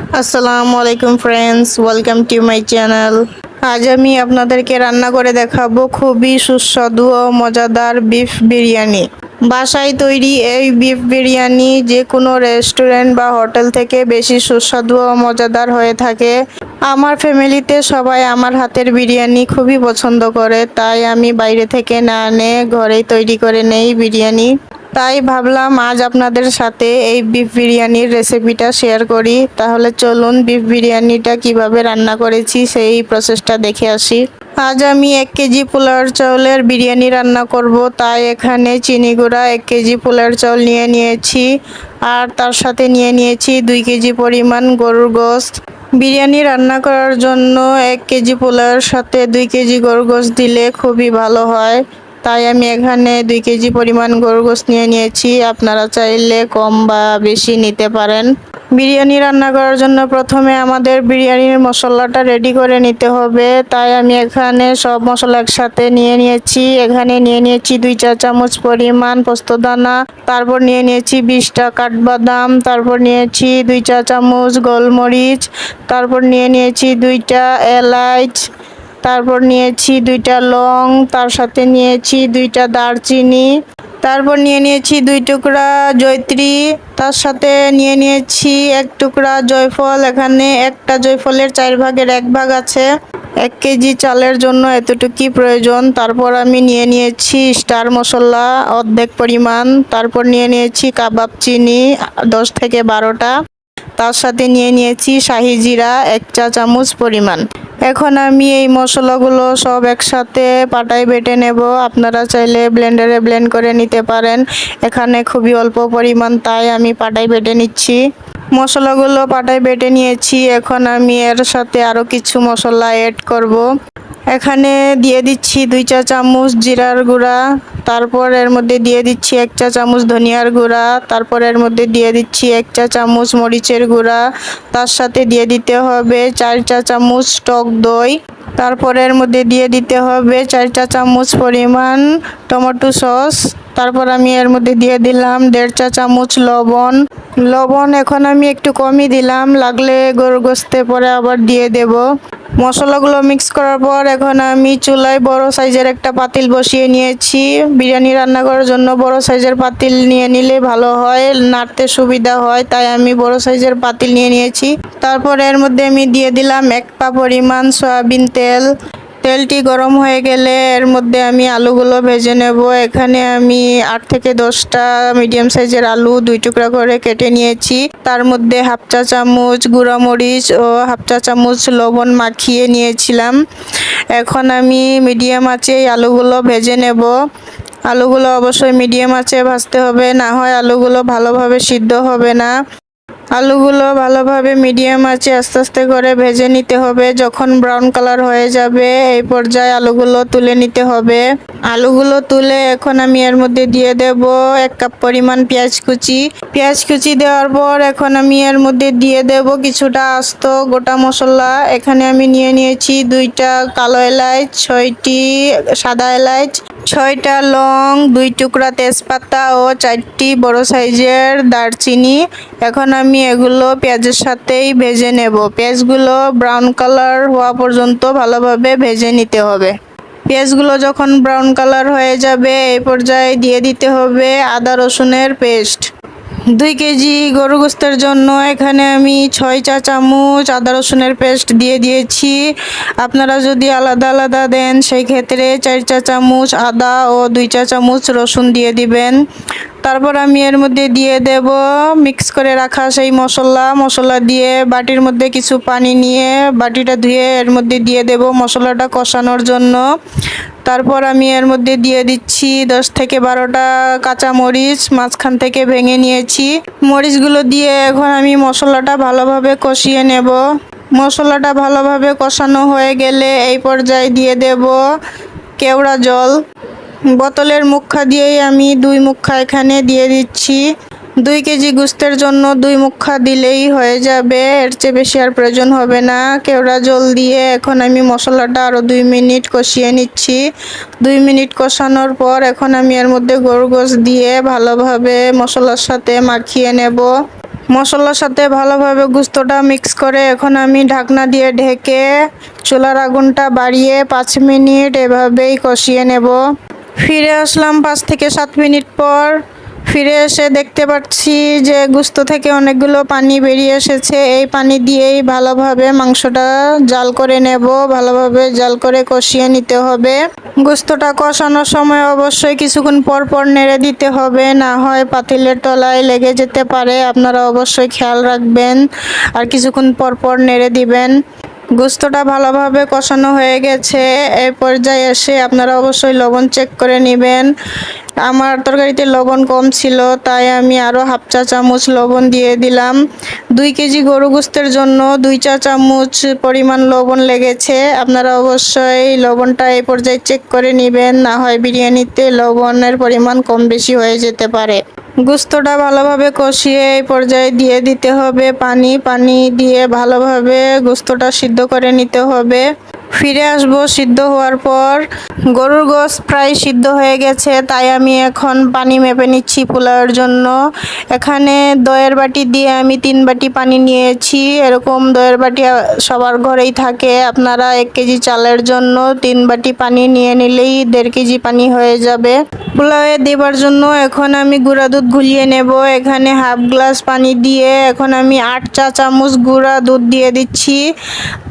আসসালামু আলাইকুম friends, welcome to my channel. আজ আমি আপনাদেরকে রান্না করে দেখাবো খুবই সুস্বাদু ও মজাদার বিফ বিরিয়ানি। বাসায় তৈরি এই বিফ বিরিয়ানি যে কোনো রেস্টুরেন্ট বা হোটেল থেকে বেশি সুস্বাদু ও মজাদার হয়ে থাকে। আমার ফ্যামিলিতে সবাই আমার হাতের বিরিয়ানি খুবই পছন্দ করে, তাই আমি বাইরে থেকে না এনে ঘরেই তৈরি করে নেই বিরিয়ানি। তাই ভাবলাম আজ আপনাদের সাথে এই বিফ বিরিয়ানির রেসিপিটা শেয়ার করি। তাহলে চলুন বিফ বিরিয়ানিটা কিভাবে রান্না করেছি সেই প্রসেসটা দেখে আসি। আজ আমি 1 কেজি পোলার চাউলের বিরিয়ানি রান্না করব, তাই এখানে চিনি গুঁড়া 1 কেজি পোলার চাউল নিয়ে নিয়েছি আর তার সাথে নিয়ে নিয়েছি 2 কেজি পরিমাণ গরুর গোশত। বিরিয়ানি রান্না করার জন্য 1 কেজি পোলাওয়ের সাথে 2 কেজি গরুর গোশত দিলে খুবই ভালো হয়, তাই আমি এখানে 2 কেজি পরিমাণ গরুর গোশত নিয়ে নিয়েছি। আপনারা চাইলে কম বা বেশি নিতে পারেন। বিরিয়ানি রান্না করার জন্য প্রথমে আমাদের বিরিয়ানির মশলাটা রেডি করে নিতে হবে, তাই আমি এখানে সব মশলা একসাথে নিয়ে নিয়েছি। এখানে নিয়ে নিয়েছি 2 চা চামচ পরিমাণ পোস্তদানা, তারপর নিয়ে নিয়েছি 20টা কাঠবাদাম, তারপর নিয়েছি 2 চা চামচ গোলমরিচ, তারপর নিয়ে নিয়েছি 2টা এলাচ, তারপর নিয়েছি 2টা লং, তার সাথে নিয়েছি 2টা দারচিনি, তারপর নিয়ে নিয়েছি 2 টুকরা জয়ত্রী, তার সাথে নিয়ে নিয়েছি 1 টুকরা জয়ফল। এখানে একটা জয়ফলের 1/4 ভাগ আছে। 1 কেজি চালের জন্য এতটুকুই প্রয়োজন। তারপর আমি নিয়ে নিয়েছি স্টার মশলা অর্ধেক পরিমাণ, তারপর নিয়ে নিয়েছি কাবাব চিনি 10 থেকে 12টা, তার সাথে নিয়ে নিয়েছি শাহি জিরা 1 চা চামচ পরিমাণ। এখন আমি এই মশলাগুলো সব একসাথে পাটায় বেটে নেব। আপনারা চাইলে ব্লেন্ডারে ব্লেন্ড করে নিতে পারেন, এখানে খুবই অল্প পরিমাণ তাই আমি পাটায় বেটে নিচ্ছি। মশলাগুলো পাটায় বেটে নিয়েছি, এখন আমি এর সাথে আরও কিছু মশলা অ্যাড করব। এখানে দিয়ে দিচ্ছি 2 চা চামচ জিরার গুঁড়া, তারপর এর মধ্যে দিয়ে দিচ্ছি 1 চা চামচ ধনিয়ার গুঁড়া, তারপর এর মধ্যে দিয়ে দিচ্ছি 1 চা চামচ মরিচের গুঁড়া, তার সাথে দিয়ে দিতে হবে 4 চা চামচ টক দই, তারপর এর মধ্যে দিয়ে দিতে হবে 4 চা চামচ পরিমাণ টমেটো সস, তারপর আমি এর মধ্যে দিয়ে দিলাম 1.5 চা চামচ লবণ। লবণ এখন আমি একটু কমই দিলাম, লাগলে গরুর গোশতে পরে আবার দিয়ে দেব। মশলাগুলো মিক্স করার পর এখন আমি চুলায় বড় সাইজের একটা পাতিল বসিয়ে নিয়েছি। বিরিয়ানি রান্না করার জন্য বড় সাইজের পাতিল নিয়ে নিলে ভালো হয়, নাড়তে সুবিধা হয়, তাই আমি বড় সাইজের পাতিল নিয়ে নিয়েছি। তারপর এর মধ্যে আমি দিয়ে দিলাম 1 পা পরিমাণ সয়াবিন তেল। তেলটি গরম হয়ে গেলে এর মধ্যে আমি আলুগুলো ভেজে নেব। এখানে আমি 8 থেকে 10টা মিডিয়াম সাইজের আলু 2 টুকরা করে কেটে নিয়েছি, তার মধ্যে 1/2 চা চামচ গুঁড়া মরিচ ও 1/2 চা চামচ লবণ মাখিয়ে নিয়েছিলাম। এখন আমি মিডিয়াম আঁচে এই আলুগুলো ভেজে নেব। আলুগুলো অবশ্যই মিডিয়াম আঁচে ভাজতে হবে, না হয় আলুগুলো ভালোভাবে সিদ্ধ হবে না। আলুগুলো ভালোভাবে মিডিয়াম আঁচে আস্তে আস্তে করে ভেজে নিতে হবে। যখন ব্রাউন কালার হয়ে যাবে এই পর্যায়ে আলুগুলো তুলে নিতে হবে। আলুগুলো তুলে এখন আমি এর মধ্যে দিয়ে দেব 1 কাপ পরিমাণ পেঁয়াজ কুচি। পেঁয়াজ কুচি দেওয়ার পর এখন আমি এর মধ্যে দিয়ে দেব কিছুটা আস্ত গোটা মশলা। এখানে আমি নিয়ে নিয়েছি 2টা কালো এলাচ, 6টি সাদা এলাচ, 6টা লং, 2 টুকরা তেজপাতা ও 4টি বড় সাইজের দারচিনি। এখন আমি এগুলো পেঁয়াজের সাথেই ভেজে নেব। পেঁয়াজগুলো ব্রাউন কালার হওয়া পর্যন্ত ভালোভাবে ভেজে নিতে হবে। পেঁয়াজগুলো যখন ব্রাউন কালার হয়ে যাবে এই পর্যায়ে দিয়ে দিতে হবে আদা রসুনের পেস্ট। 2 কেজি গরু গোশতের জন্য এখানে আমি 6 চা চামচ আদা রসুনের পেস্ট দিয়ে দিয়েছি। আপনারা যদি আলাদা আলাদা দেন সেই ক্ষেত্রে 4 চা চামচ আদা ও 2 চা চামচ রসুন দিয়ে দিবেন। তারপর আমি এর মধ্যে দিয়ে দেব মিক্স করে রাখা সেই মশলা দিয়ে বাটির মধ্যে কিছু পানি নিয়ে বাটিটা ধুয়ে এর মধ্যে দিয়ে দেব মশলাটা কষানোর জন্য। তারপর আমি এর মধ্যে দিয়ে দিচ্ছি 10 থেকে 12টা কাঁচা মরিচ মাঝখান থেকে ভেঙে নিয়েছি। মরিচগুলো দিয়ে এখন আমি মশলাটা ভালোভাবে কষিয়ে নেব। মশলাটা ভালোভাবে কষানো হয়ে গেলে এই পর্যায়ে দিয়ে দেব কেওড়া জল। বোতলের মুখা দিয়েই আমি 2 মুখা এখানে দিয়ে দিচ্ছি। 2 কেজি গোশতের জন্য 2 মুখা দিলেই হয়ে যাবে, এর চেয়ে বেশি আর প্রয়োজন হবে না। কেওড়া জল দিয়ে এখন আমি মশলাটা আরও 2 মিনিট কষিয়ে নিচ্ছি। 2 মিনিট কষানোর পর এখন আমি এর মধ্যে গরুর গোশত দিয়ে ভালোভাবে মশলার সাথে মাখিয়ে নেব। মশলার সাথে ভালোভাবে গোস্তটা মিক্স করে এখন আমি ঢাকনা দিয়ে ঢেকে চুলার আগুনটা বাড়িয়ে 5 মিনিট এভাবেই কষিয়ে নেব। ফিরে আসলাম 5 থেকে 7 মিনিট পর। ফিরে এসে দেখতে পাচ্ছি যে গোস্ত থেকে অনেকগুলো পানি বেরিয়ে এসেছে। এই পানি দিয়েই ভালোভাবে মাংসটা জাল করে নেব, ভালোভাবে জাল করে কষিয়ে নিতে হবে। গোস্তটা কষানোর সময় অবশ্যই কিছুক্ষণ পর পর নেড়ে দিতে হবে, না হয় পাতিলের তলায় লেগে যেতে পারে। আপনারা অবশ্যই খেয়াল রাখবেন আর কিছুক্ষণ পর পর নেড়ে দিবেন। গোস্তটা ভালোভাবে কষানো হয়ে গেছে। এই পর্যায়ে এসে আপনারা অবশ্যই লবণ চেক করে নেবেন। আমার তরকারিতে লবণ কম ছিল, তাই আমি আরও হাফ চা চামচ লবণ দিয়ে দিলাম। 2 কেজি গরু গোস্তের জন্য 2 চা চামচ পরিমাণ লবণ লেগেছে। আপনারা অবশ্যই লবণটা এই পর্যায়ে চেক করে নেবেন, না হয় বিরিয়ানিতে লবণের পরিমাণ কম বেশি হয়ে যেতে পারে। গোস্তটা ভালোভাবে কষিয়ে এই পর্যায়ে দিয়ে দিতে হবে পানি। পানি দিয়ে ভালোভাবে গোস্তটা সিদ্ধ করে নিতে হবে। ফিরে আসবো সিদ্ধ হওয়ার পর। গরুর গোশত প্রায় সিদ্ধ হয়ে গেছে, তাই আমি এখন পানি মেপে নিচ্ছি পোলাওয়ের জন্য। এখানে দইয়ের বাটি দিয়ে আমি 3 বাটি পানি নিয়েছি। এরকম দইয়ের বাটি সবার ঘরেই থাকে। আপনারা 1 কেজি চালের জন্য 3 বাটি পানি নিয়ে নিলেই 1.5 কেজি পানি হয়ে যাবে। পোলাওয়ে দেবার জন্য এখন আমি গুঁড়া দুধ গুলিয়ে নেব। এখানে হাফ গ্লাস পানি দিয়ে এখন আমি 8 চা চামচ গুঁড়া দুধ দিয়ে দিচ্ছি।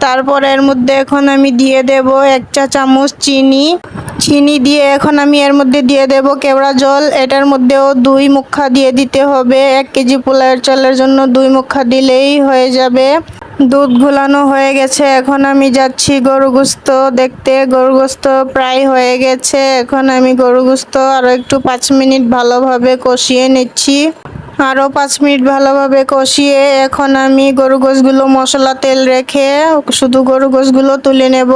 তারপর এর মধ্যে এখন আমি দিয়ে দেব 1 চা চামচ চিনি। চিনি দিয়ে এখন আমি এর মধ্যে দিয়ে দেব কেওড়া জল। এটার মধ্যেও 2 মুখা দিয়ে দিতে হবে। 1 কেজি পোলাওয়ের চালের জন্য 2 মুখা দিলেই হয়ে যাবে। দুধ ঘোলানো হয়ে গেছে, এখন আমি যাচ্ছি গরু গোস্ত দেখতে। গরু গোস্ত প্রায় হয়ে গেছে। এখন আমি গরু গোস্ত আরও একটু 5 মিনিট ভালোভাবে কষিয়ে নিচ্ছি। আরও 5 মিনিট ভালোভাবে কষিয়ে এখন আমি গরু গোশগুলো মশলা তেল রেখে শুধু গরু গোশগুলো তুলে নেব।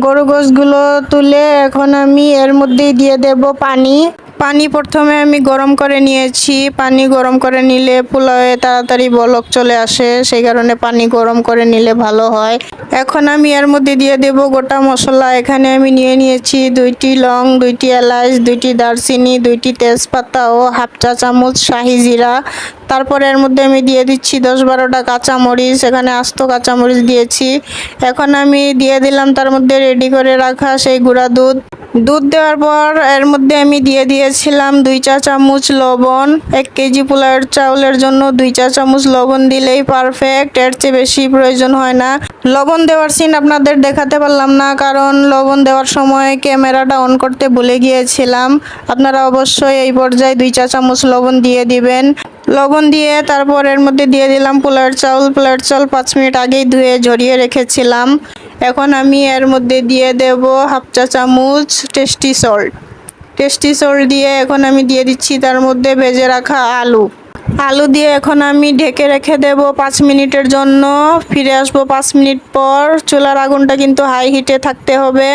গরু গোশগুলো তুলে এখন আমি এর মধ্যেই দিয়ে দেব পানি। পানি প্রথমে আমি গরম করে নিয়েছি। পানি গরম করে নিলে পোলাওয়ে তাড়াতাড়ি বলক চলে আসে, সেই কারণে পানি গরম করে নিলে ভালো হয়। এখন আমি এর মধ্যে দিয়ে দেব গোটা মশলা। এখানে আমি নিয়ে নিয়েছি 2টি লং, 2টি এলাচ, 2টি দারচিনি, 2টি তেজপাতা ও হাফ চা চামচ শাহি জিরা। তারপর এর মধ্যে আমি দিয়ে দিচ্ছি 10-12টা কাঁচামরিচ। এখানে আস্ত কাঁচামরিচ দিয়েছি। এখন আমি দিয়ে দিলাম তার মধ্যে রেডি করে রাখা সেই গুঁড়া দুধ। দুধ দেওয়ার পর এর মধ্যে আমি দিয়ে দিয়েছিলাম 2 চা চামচ লবণ। 1 কেজি পোলাওয়ের চাউলের জন্য 2 চা চামচ লবণ দিলেই পারফেক্ট, এর চেয়ে বেশি প্রয়োজন হয় না। লবণ দেওয়ার সিন আপনাদের দেখাতে পারলাম না, কারণ লবণ দেওয়ার সময় ক্যামেরাটা অন করতে ভুলে গিয়েছিলাম। আপনারা অবশ্যই এই পর্যায়ে 2 চা চামচ লবণ দিয়ে দিবেন। লবণ দিয়ে তারপর এর মধ্যে দিয়ে দিলাম পোলাওয়ের চাউল। পোলাওয়ের চাউল 5 মিনিট আগেই ধুয়ে ঝরিয়ে রেখেছিলাম। এখন আমি এর মধ্যে দিয়ে দেব হাফ চা চামচ টেস্টি সল্ট। টেস্টি সল্ট দিয়ে এখন আমি দিয়ে দিচ্ছি তার মধ্যে ভেজে রাখা আলু। আলু দিয়ে এখন আমি ঢেকে রেখে দেব 5 মিনিটের জন্য। ফিরে আসবো 5 মিনিট পর। চুলার আগুনটা কিন্তু হাই হিটে থাকতে হবে।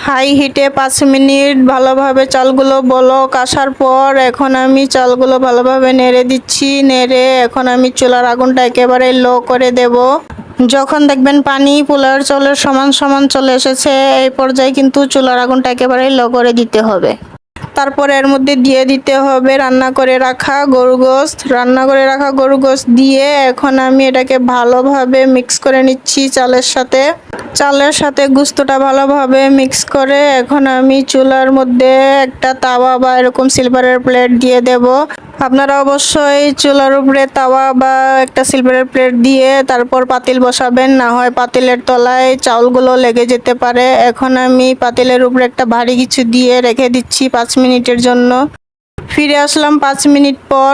হাই হিটে 5 মিনিট ভালোভাবে চালগুলো বলক আসার পর এখন আমি চালগুলো ভালোভাবে নেড়ে দিচ্ছি। নেড়ে এখন আমি চুলার আগুনটা একেবারে লো করে দেব। যখন দেখবেন পানি পোলাওয়ের চাউলের সমান সমান চলে এসেছে, এই পর্যায়ে কিন্তু চুলার আগুনটা একেবারে লো করে দিতে হবে। তারপর এর মধ্যে দিয়ে দিতে হবে রান্না করে রাখা গরু গোশত। রান্না করে রাখা গরু গোশত দিয়ে এখন আমি এটাকে ভালোভাবে মিক্স করে নিচ্ছি চালের সাথে। চালের সাথে গোস্তটা ভালোভাবে মিক্স করে এখন আমি চুলার মধ্যে একটা তাওয়া বা এরকম সিলভারের প্লেট দিয়ে দেব। আপনারা অবশ্যই চুলার উপরে তাওয়া বা একটা সিলভারের প্লেট দিয়ে তারপর পাতিল বসাবেন, না হয় পাতিলের তলায় চাউলগুলো লেগে যেতে পারে। এখন আমি পাতিলের উপরে একটা ভারী কিছু দিয়ে রেখে দিচ্ছি 5 মিনিটের জন্য। ফিরে আসলাম 5 মিনিট পর।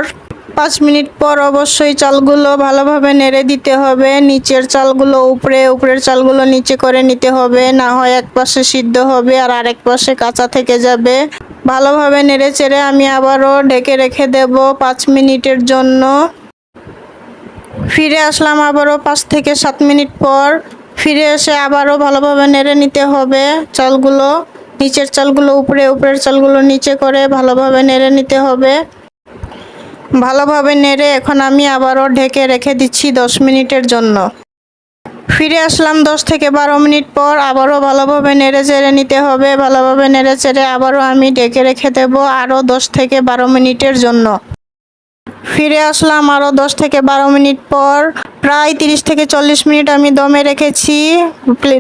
5 মিনিট পর অবশ্যই চালগুলো ভালোভাবে নেড়ে দিতে হবে। নিচের চালগুলো উপরে, উপরের চালগুলো নিচে করে নিতে হবে, না হয় এক পাশে সিদ্ধ হবে আর আরেক পাশে কাঁচা থেকে যাবে। ভালোভাবে নেড়ে চেড়ে আমি আবারও ঢেকে রেখে দেব 5 মিনিটের জন্য। ফিরে আসলাম আবারও 5 থেকে 7 মিনিট পর। ফিরে এসে আবারও ভালোভাবে নেড়ে নিতে হবে চালগুলো। নিচের চালগুলো উপরে, উপরের চালগুলো নিচে করে ভালোভাবে নেড়ে নিতে হবে। ভালোভাবে নেড়ে এখন আমি আবারও ঢেকে রেখে দিচ্ছি 10 মিনিটের জন্য। ফিরে আসলাম 10 থেকে 12 মিনিট পর। আবারও ভালোভাবে নেড়ে চেড়ে নিতে হবে। ভালোভাবে নেড়ে চেড়ে আবারও আমি ঢেকে রেখে দেব আরও 10 থেকে 12 মিনিটের জন্য। ফিরে আসলাম আরও 10 থেকে 12 মিনিট পর। প্রায় 30 থেকে 40 মিনিট আমি দমে রেখেছি।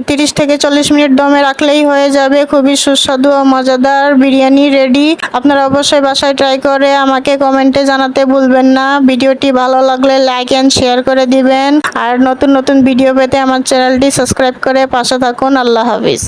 30 থেকে 40 মিনিট দমে রাখলেই হয়ে যাবে খুবই সুস্বাদু ও মজাদার বিরিয়ানি রেডি। আপনারা অবশ্যই বাসায় ট্রাই করে আমাকে কমেন্টে জানাতে ভুলবেন না। ভিডিওটি ভালো লাগলে লাইক অ্যান্ড শেয়ার করে দিবেন। আর নতুন নতুন ভিডিও পেতে আমার চ্যানেলটি সাবস্ক্রাইব করে পাশে থাকুন। আল্লাহ হাফিজ।